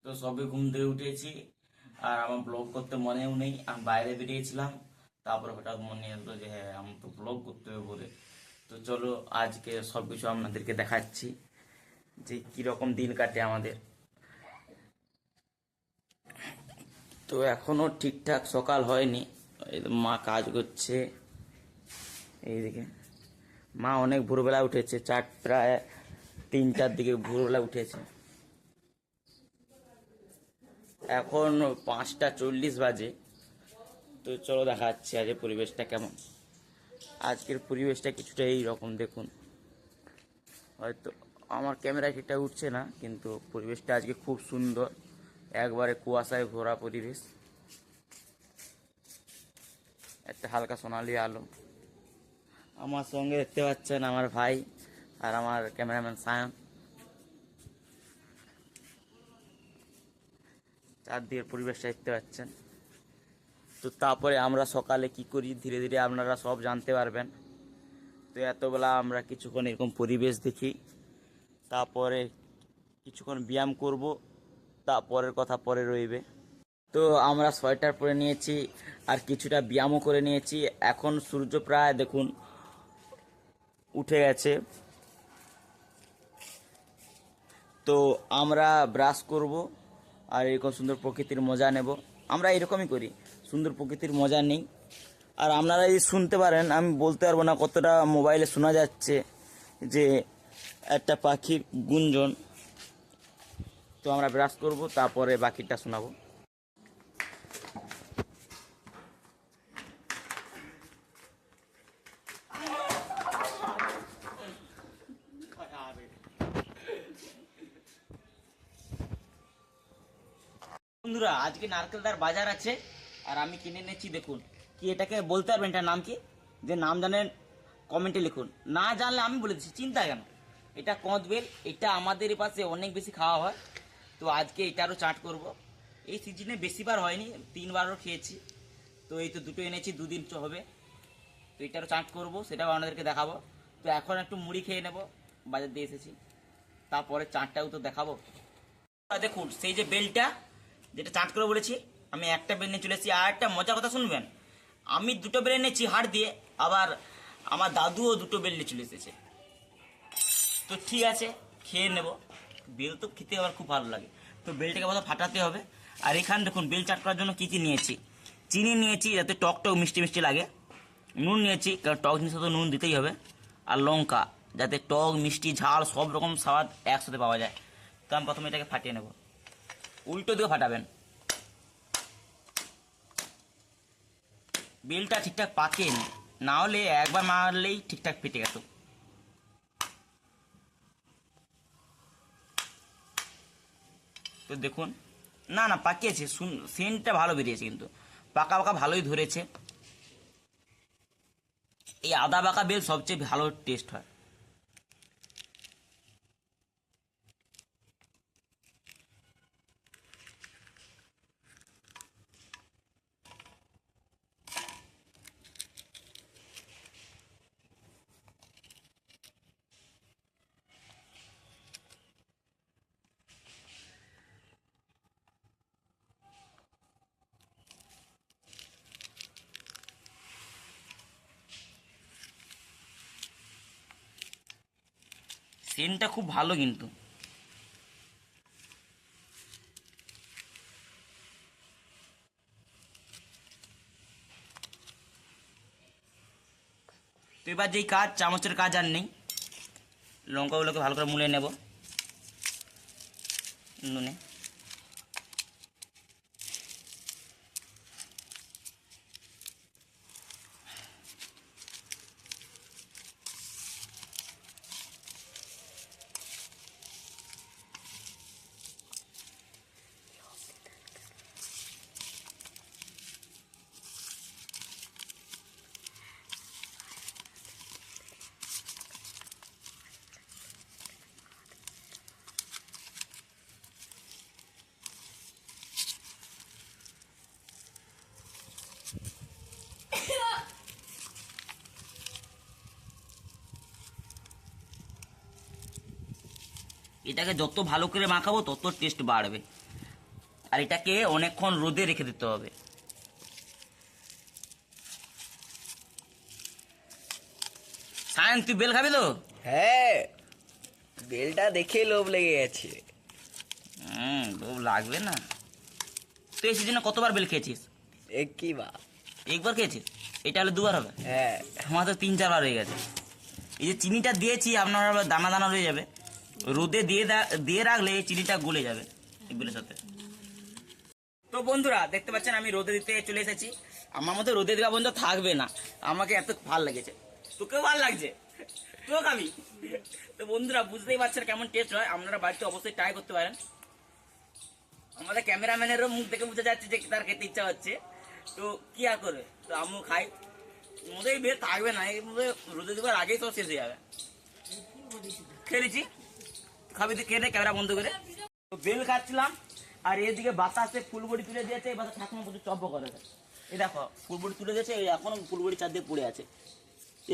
তো সবে ঘুম থেকে উঠেছি আর আমার ব্লগ করতে মনেও নেই। আমি বাইরে বেরিয়েছিলাম, তারপরে হঠাৎ মনে এলো যে হ্যাঁ আমার তো ব্লগ করতে হবে বলে। তো চলো আজকে সবকিছু আপনাদেরকে দেখাচ্ছি যে কিরকম দিন কাটে আমাদের। তো এখনো ঠিকঠাক সকাল হয়নি, এই তো মা কাজ করছে এইদিকে। মা অনেক ভোরবেলা উঠেছে, প্রায় 3-4 দিকে ভোরবেলা উঠেছে। এখন 5টা 40 বাজে। তো চলো দেখাচ্ছি আজকে পরিবেশটা কেমন। আজকের পরিবেশটা কিছুটা এই রকম দেখুন। হয়তো আমার ক্যামেরায় ঠিকঠাক উঠছে না, কিন্তু পরিবেশটা আজকে খুব সুন্দর, একবারে কুয়াশায় ভরা পরিবেশ। একটা হালকা সোনালি আলো। আমার সঙ্গে দেখতে পাচ্ছেন আমার ভাই আর আমার ক্যামেরাম্যান সায়ন। চারদিকের পরিবেশটা দেখতে পাচ্ছেন। তো তারপরে আমরা সকালে কি করি ধীরে ধীরে আপনারা সব জানতে পারবেন। তো এতবেলা আমরা কিছুক্ষণ এরকম পরিবেশ দেখি, তারপরে কিছুক্ষণ ব্যায়াম করব, তারপরের কথা পরে রইবে। তো আমরা সোয়েটার পরে নিয়েছি আর কিছুটা ব্যায়ামও করে নিয়েছি। এখন সূর্য প্রায় দেখুন উঠে গেছে। তো আমরা ব্রাশ করব আর এরকম সুন্দর প্রকৃতির মজা নেব। আমরা এরকমই করি, সুন্দর প্রকৃতির মজা নিই। আর আপনারা যদি শুনতে পারেন, আমি বলতে পারবো না কতটা মোবাইলে শোনা যাচ্ছে যে একটা পাখির গুঞ্জন। তো আমরা ব্রাশ করব, তারপরে বাকিটা শোনাবো। বন্ধুরা, আজকে নারকেলদার বাজার আছে আর আমি কিনে এনেছি। দেখুন কি, এটাকে বলতে পারবেন এটার নাম কি? যে নাম জানেন কমেন্টে লিখুন, না জানলে আমি বলে দিচ্ছি, চিন্তা কেন। এটা কদবেল, এটা আমাদের পাশে অনেক বেশি খাওয়া হয়। তো আজকে এটারও চাট করব। এই সিজনে বেশিবার হয়নি, 3বারও খেয়েছি। তো এই তো দুটো এনেছি, 2 দিন হবে। তো এটারও চাট করব, সেটাও আপনাদেরকে দেখাবো। তো এখন একটু মুড়ি খেয়ে নেব, বাজার দিয়ে এসেছি। তারপরে চাটটাও তো দেখাবো। দেখুন সেই যে বেলটা যেটা চাট করে বলেছি, আমি একটা বেল নিয়ে চলে এসেছি। আর একটা মজার কথা শুনবেন, আমি 2টো বেল এনেছি হাড় দিয়ে, আবার আমার দাদুও 2টো বেল নিয়ে চলে এসেছে। তো ঠিক আছে, খেয়ে নেব। বেল তো খেতে আমার খুব ভালো লাগে। তো বেলটাকে প্রথমে ফাটাতে হবে। আর এখানে দেখুন বেল চাট করার জন্য কী কী নিয়েছি। চিনি নিয়েছি যাতে টক টক মিষ্টি মিষ্টি লাগে। নুন নিয়েছি, কারণ টক জিনিসে তো নুন দিতেই হবে। আর লঙ্কা, যাতে টক মিষ্টি ঝাল সব রকম স্বাদ একসাথে পাওয়া যায়। তো আমি প্রথমে এটাকে ফাটিয়ে নেব। উল্টো দিকে ফাটাবেন। বেলটা ঠিকঠাক পাকেনি, না হলে একবার মারলেই ঠিকঠাক ফেটে গেত। তো দেখুন, না না পাকিয়েছে, সেন্টটা ভালো বেরিয়েছে, কিন্তু পাকা পাকা ভালোই ধরেছে। এই আদা পাকা বেল সবচেয়ে ভালো টেস্ট হয়। সেন্টটা খুব ভালো কিন্তু। তো এবার যেই কাজ, চামচের কাজ আর নেই। লঙ্কাগুলোকে ভালো করে মুলে নেব নুনে। এটাকে যত ভালো করে মাখাবো তত টেস্ট বাড়বে। আর এটাকে অনেকক্ষণ রোদে রেখে দিতে হবে। সায়ন, তুই বেল খাবি তো? হ্যাঁ, বেলটা দেখে লোভ লেগে গেছে। লোভ লাগবে না? তুই এই সিজনে কতবার বেল খেয়েছিস? একই বা। একবার খেয়েছিস? এটা হলে দুবার হবে? হ্যাঁ। আমার তো 3-4 বার হয়ে গেছে। এই যে চিনিটা দিয়েছি আপনার দানা দানা হয়ে যাবে, রোদে দিয়ে রাখলে এই চিনিটা গলে যাবে এই বেলের সাথে। তো বন্ধুরা দেখতে পাচ্ছেন আমি রোদে দিতে চলে এসেছি। আমার মতো রোদে দেওয়া বন্ধু থাকবে না, আমাকে এত ভাল লেগেছে। তোকেও ভাল লাগছে? তুইও খাবি? তো বন্ধুরা বুঝতেই পারছেন কেমন টেস্ট হয়, আপনারা বাড়িতে অবশ্যই ট্রাই করতে পারেন। আমাদের ক্যামেরাম্যানেরও মুখ দেখে বুঝে যাচ্ছে যে তার খেতে ইচ্ছা হচ্ছে, তো কি আর করবে। তো আমিও খাই, মধ্যে বের থাকবে না, এর মধ্যে রোদে দেওয়ার আগেই তো শেষ হয়ে যাবে। খেলেছি, খাবি তো খেয়ে ক্যামেরা বন্ধ করে। তো বেল খাচ্ছিলাম, আর এদিকে বাতাসে ফুলবড়ি তুলে দিয়েছে। এই বাতাস ঠাকুমা প্রচুর চব্য করে। এই দেখো ফুলবড়ি তুলে দিয়েছে, এখনো ফুলবড়ি চারদিকে পড়ে আছে।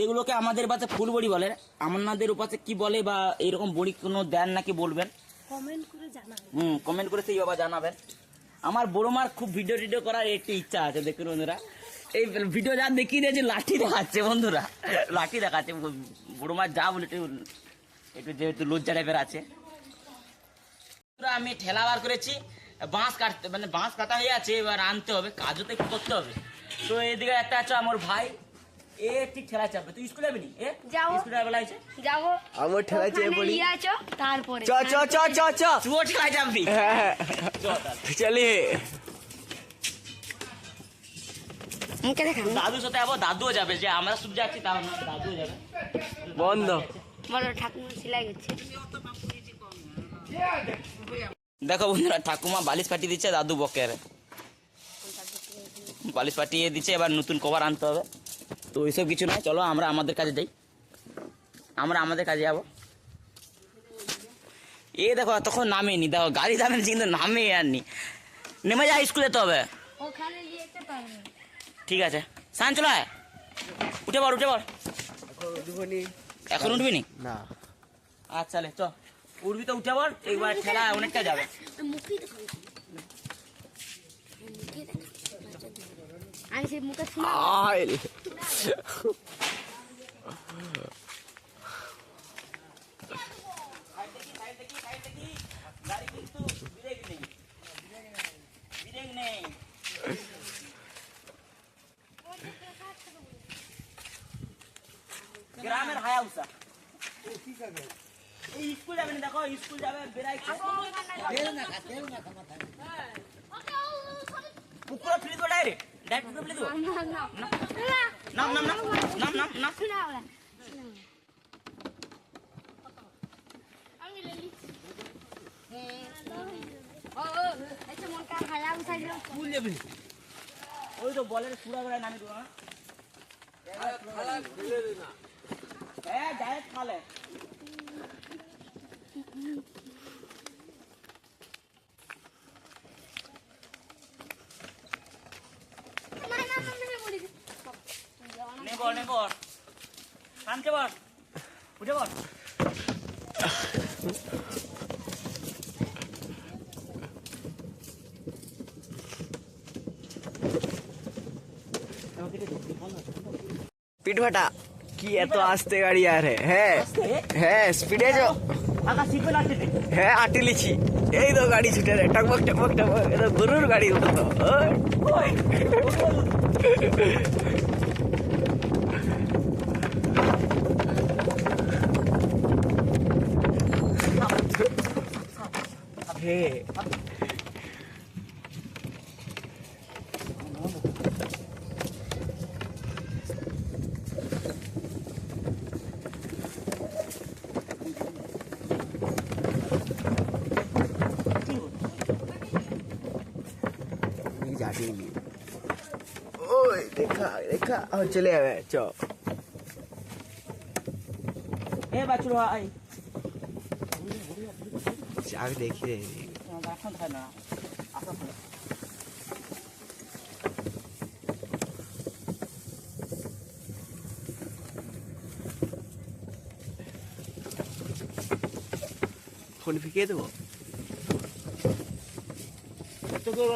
এগুলোকে আমাদের বাচ্চা ফুলবড়ি বলে, আমাদের উপাসে কি বলে বা এরকম বড়ি কোনো দেন নাকি বলবেন, কমেন্ট করে জানাবেন। কমেন্ট করে সেই বাবা জানাবেন। আমার বড় মার খুব ভিডিও টিডিও করার একটু ইচ্ছা আছে। দেখুন বন্ধুরা, এই ভিডিও যা দেখিয়ে দিয়েছে লাঠি দেখাচ্ছে বন্ধুরা, লাঠি দেখাচ্ছে। বড় মার যা বলে একটু যেহেতু লজ্জা টাইপের আছে। আমি ঠেলা বার করেছি, বাঁশ কাটতে মানে বাঁশ কাটা হয়ে আছে, এবার আনতে হবে, কাজও তো একটু করতে হবে। তো এদিকে একটা আছে আমার ভাই, এ ঠিক ঠেলা চাপবে। তুই স্কুলে যাবি নি? স্কুলে বেলা আছে, যাবো আমার ঠেলা চেয়ে পড়ি। তারপরে চ চ চ চ চ তুইও ঠেলা চাপবি? চলে। মুখে দেখা দাদুর সাথে যাবো, দাদুও যাবে। যে আমরা শুধু যাচ্ছি তাও না, দাদুও যাবে। বন্ধ। বলো ঠাকুমা সেলাই করছে। দেখো বন্ধুরা, ঠাকুমা বালিশ পাঠিয়ে দিচ্ছে, দাদু বকের বালিশ পাঠিয়ে দিচ্ছে। এবার নতুন কভার আনতে হবে। তো ওইসব কিছু নয়, চলো আমরা আমাদের কাজে যাই, আমরা আমাদের কাজে যাবো। এ দেখো তখন নামেনি, দেখো গাড়ি দামেনি কিন্তু নামে আননি, নেমে যা, স্কুলে তো হবে। ওখানে নিয়ে পারবে। ঠিক আছে সান, চলো উঠে পড়, উঠে পড়। এখন উঠবি নি? না। আচ্ছা চ উঠবি তো উঠে পড়, একবার ঠেলা অনেকটা যাবে। আমি সেই মুখে আইল। গাড়ি কিন্তু ব্রেক নেই, ব্রেক নেই। গ্রামের হায়াউসা। এই স্কুল যাবে না, দেখো স্কুল যাবে, বেড়াইছে। পুকুরে ফেলে দেবো ডাইরেক্ট, ডাইরেক্ট পুকুরে ফেলে দেবো। নাম নাম নাম নাম নাম নাম। ওই তো বলের সুরা বেড়ায় নামি দেবো। হ্যাঁ ডাইরেক্ট খালে। নেবর নেবর শান্তি বল, উঠে বল। পিঠ ফাটা কি এত আস্তে গাড়ি আর হ্যাঁ হ্যাঁ স্পিডে যাও। হ্যাঁ আটি লিছি, এই তো গাড়ি ছুটে রে, টকবক টকবক টকবক, এ তো গরুর গাড়ি উঠো তো। হে जानी ओए देखा देखा और चले आवे चो ए बाचू भाई चाक देखी रे এখন খায় না আসা খায়। फोन पे के देबो বাঁশগুলো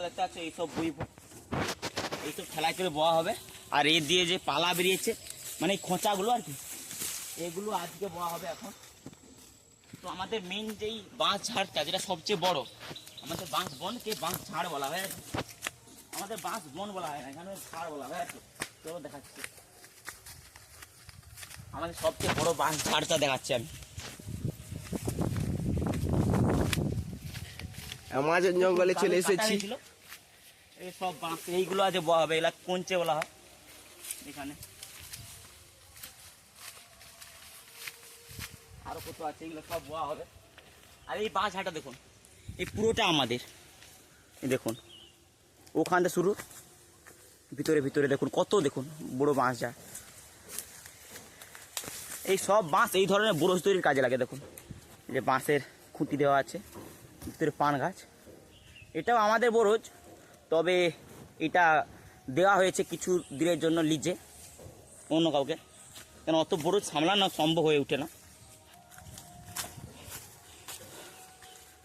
দেখতে পাচ্ছ এইসব এইসব ঠেলায় করে বওয়া হবে। আর এ দিয়ে যে পালা বেরিয়েছে মানে এই খোঁচাগুলো আর কি, এগুলো আজকে বওয়া হবে এখন। তো আমাদের মেন যেই বাঁশ ঝাড়টা যেটা সবচেয়ে বড়, আমাদের বাঁশ বনকে বাঁশ ঝাড় বলা হয় আর কি। আমাদের বাঁশ বন বলা হয় না, এখানে ঝাড় বলা হয় আর কি। চলো দেখাচ্ছি আমাদের সবচেয়ে বড় বাঁশ ঝাড়টা দেখাচ্ছি আমি। অ্যামাজন জঙ্গলে চলে এসেছি। এই সব বাঁশ এইগুলো আজ বওয়া হবে, এগুলা কঞ্চে বলা হয় এখানে। আরো কত আছে, এগুলো সব বওয়া হবে। আর এই বাঁশ ঝাড়টা দেখুন, এই পুরোটা আমাদের। এই দেখুন ওখান থেকে শুরু, ভিতরে ভিতরে দেখুন কত, দেখুন বড় বাঁশ ঝাড়। এই সব বাঁশ এই ধরনের বরজ তৈরির কাজে লাগে। দেখুন এই যে বাঁশের খুঁটি দেওয়া আছে, ভিতরে পান গাছ, এটাও আমাদের বরজ, তবে এটা দেওয়া হয়েছে কিছু দিনের জন্য লিজে অন্য কাউকে, কেন অত বরজ সামলানো সম্ভব হয়ে ওঠে না।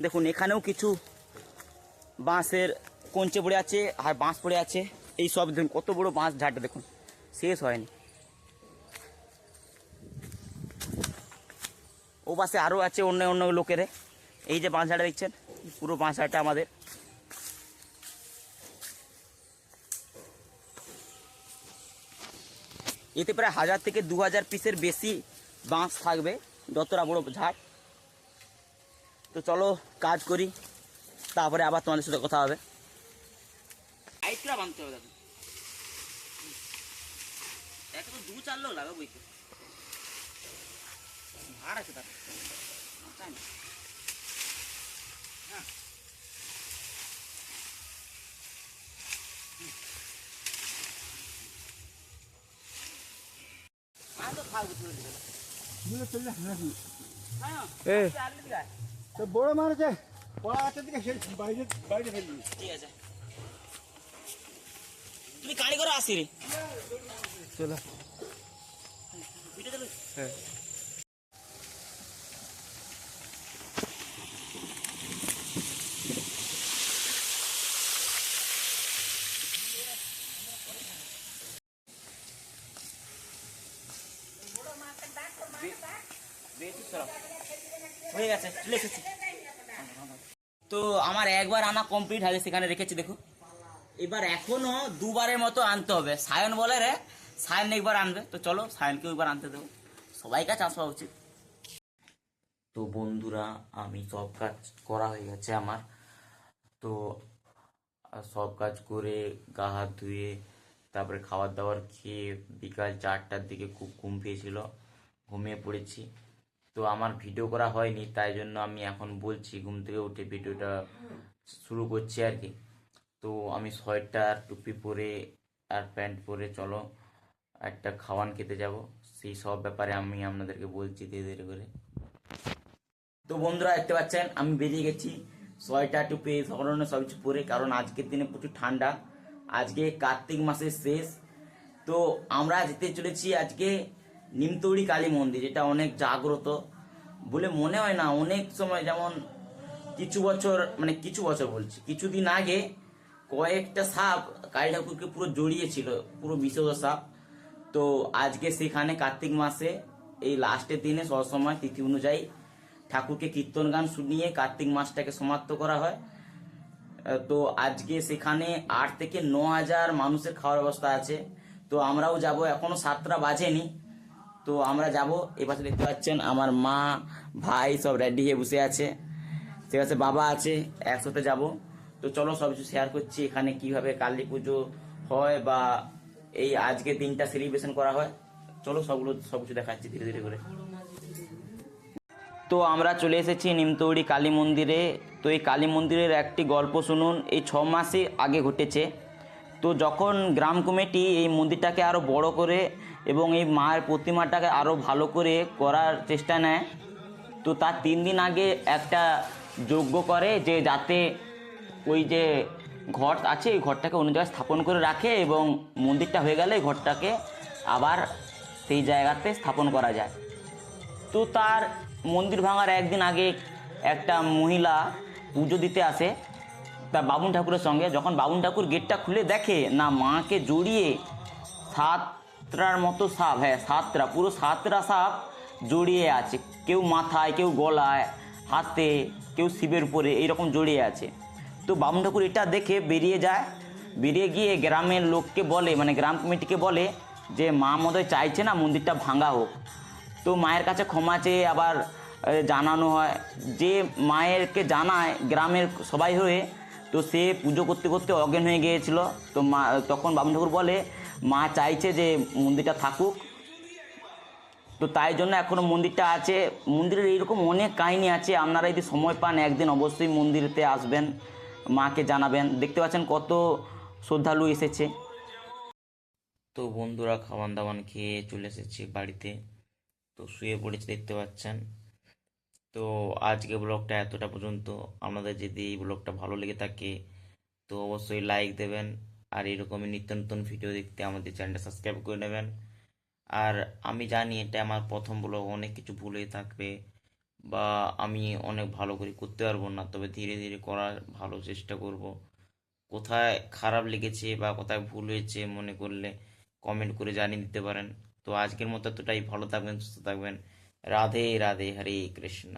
দেখুন এখানেও কিছু বাঁশের কঞ্চে পড়ে আছে আর বাঁশ পড়ে আছে। এই সব দেখুন কত বড় বাঁশ ঝাড়টা, দেখুন শেষ হয়নি। ও পাশে আরও আছে অন্য অন্য লোকের। এই যে বাঁশ ঝাড়টা দেখছেন, পুরো বাঁশ ঝাড়টা আমাদের। এতে প্রায় 1000 থেকে 2000 পিসের বেশি বাঁশ থাকবে, যতটা বড় ঝাড়। তো চলো কাজ করি, তারপরে আবার তোমাদের সাথে কথা হবে। আইটটা বাঁধতে হবে, দেখুন এখন 2-4 লোক লাগাবো, বুঝতে ভাড় আছে তার। বড় মাছ আছে, পড়া আছে দিকে সেই বাইরে বাইরে ফেলবি। ঠিক আছে, তুমি গাড়ি করে আসি রে। চলো। ভিডিও চালু। হ্যাঁ। হয়ে গেছে, চলে এসেছি। তো আমার একবার আনা কমপ্লিট হয়েছে, সেখানে রেখেছি দেখো। এবার এখনো 2বারের মতো আনতে হবে। সায়ন বলে রে, সায়ন একবার আনবে, তো চলো সায়নকে একবার আনতে দেবো, সবাইকে চাষ হওয়া উচিত। তো বন্ধুরা আমি সব কাজ করা হয়ে গেছে আমার। তো সব কাজ করে গা হাত ধুয়ে তারপরে খাবার দাবার খেয়ে বিকাল 4টার দিকে খুব ঘুম পেয়েছিল, ঘুমিয়ে পড়েছি। তো আমার ভিডিও করা হয়নি, তাই জন্য আমি এখন বলছি, ঘুম থেকে উঠে ভিডিওটা শুরু করছি আর কি। তো আমি সোয়েটার টুপি পরে আর প্যান্ট পরে চলো একটা খাওয়ান খেতে যাব, সেই সব ব্যাপারে আমি আপনাদেরকে বলছি ধীরে ধীরে করে। তো বন্ধুরা দেখতে পাচ্ছেন আমি বেরিয়ে গেছি সোয়েটার টুপি সব ধরনের সব কিছু পরে, কারণ আজকের দিনে প্রচুর ঠান্ডা। আজকে কার্তিক মাসের শেষ। তো আমরা যেতে চলেছি আজকে নিমতৌড়ি কালী মন্দির, যেটা অনেক জাগ্রত বলে মনে হয় না। অনেক সময় যেমন কিছু বছর বলছি, কিছুদিন আগে কয়েকটা সাপ কালী ঠাকুরকে পুরো জড়িয়েছিল, পুরো বিষধর সাপ। তো আজকে সেখানে কার্তিক মাসে এই লাস্টের দিনে সবসময় তিথি অনুযায়ী ঠাকুরকে কীর্তন গান শুনিয়ে কার্তিক মাসটাকে সমাপ্ত করা হয়। তো আজকে সেখানে 8 থেকে 9,000 মানুষের খাওয়ার ব্যবস্থা আছে। তো আমরাও যাব, এখনো 7টা বাজেনি, তো আমরা যাব। এপাশে দেখতে পাচ্ছেন আমার মা ভাই সব রেডি হয়ে বসে আছে, ঠিক আছে, বাবা আছে, একসাথে যাব। তো চলো সব কিছু শেয়ার করছি, এখানে কিভাবে কালী পুজো হয় বা এই আজকের দিনটা সেলিব্রেশন করা হয়। চলো সব কিছু দেখাচ্ছি ধীরে ধীরে করে। তো আমরা চলে এসেছি নিমতৌড়ি কালী মন্দিরে। তো এই কালী মন্দিরের একটি গল্প শুনুন, এই 6 মাসে আগে ঘটেছে। তো যখন গ্রাম কমিটি এই মন্দিরটাকে আরও বড় করে এবং এই মায়ের প্রতিমাটাকে আরও ভালো করে করার চেষ্টা নেয়, তো তার 3 দিন আগে একটা যজ্ঞ করে, যে যাতে ওই যে ঘর আছে এই ঘরটাকে অন্য জায়গায় স্থাপন করে রাখে এবং মন্দিরটা হয়ে গেলে এই ঘরটাকে আবার সেই জায়গাতে স্থাপন করা যায়। তো তার মন্দির ভাঙার একদিন আগে একটা মহিলা পুজো দিতে আসে তার বামুন ঠাকুরের সঙ্গে। যখন বামুন ঠাকুর গেটটা খুলে দেখে না মাকে জড়িয়ে সাতটার মতো সাপ, হ্যাঁ সাতটা, পুরো সাতটা সাপ জড়িয়ে আছে, কেউ মাথায়, কেউ গলায়, হাতে, কেউ শিবের উপরে, এইরকম জড়িয়ে আছে। তো বামুন ঠাকুর এটা দেখে বেরিয়ে যায়, বেরিয়ে গিয়ে গ্রামের লোককে বলে, মানে গ্রাম কমিটিকে বলে যে মা মদয় চাইছে না মন্দিরটা ভাঙা হোক। তো মায়ের কাছে ক্ষমা চেয়ে আবার জানানো হয়, যে মায়েরকে জানায় গ্রামের সবাই হয়ে। তো সে পুজো করতে করতে অজ্ঞান হয়ে গিয়েছিল। তো মা তখন বামুন ঠাকুর বলে মা চাইছে যে মন্দিরটা থাকুক। তো তাই জন্য এখনও মন্দিরটা আছে। মন্দিরের এইরকম অনেক কাহিনী আছে, আপনারা যদি সময় পান একদিন অবশ্যই মন্দিরেতে আসবেন, মাকে জানাবেন। দেখতে পাচ্ছেন কত শ্রদ্ধালু এসেছে। তো বন্ধুরা খাওয়ান দাওয়ান খেয়ে চলে এসেছি বাড়িতে, তো শুয়ে পড়েছি দেখতে পাচ্ছেন। তো আজকে ব্লগটা এতটা পর্যন্ত। আপনাদের যদি এই ব্লগটা ভালো লেগে থাকে তো অবশ্যই লাইক দেবেন, আর এরকমই নিত্য নতুন ভিডিও দেখতে আমাদের চ্যানেলটা সাবস্ক্রাইব করে নেবেন। আর আমি জানি এটা আমার প্রথম ব্লগ, অনেক কিছু ভুল হয়ে থাকবে বা আমি অনেক ভালো করে করতে পারবো না, তবে ধীরে ধীরে করার ভালো চেষ্টা করব। কোথায় খারাপ লেগেছে বা কোথায় ভুল হয়েছে মনে করলে কমেন্ট করে জানিয়ে দিতে পারেন। তো আজকের মতো এতটাই, ভালো থাকবেন, সুস্থ থাকবেন। রাধে রাধে, হরে কৃষ্ণ।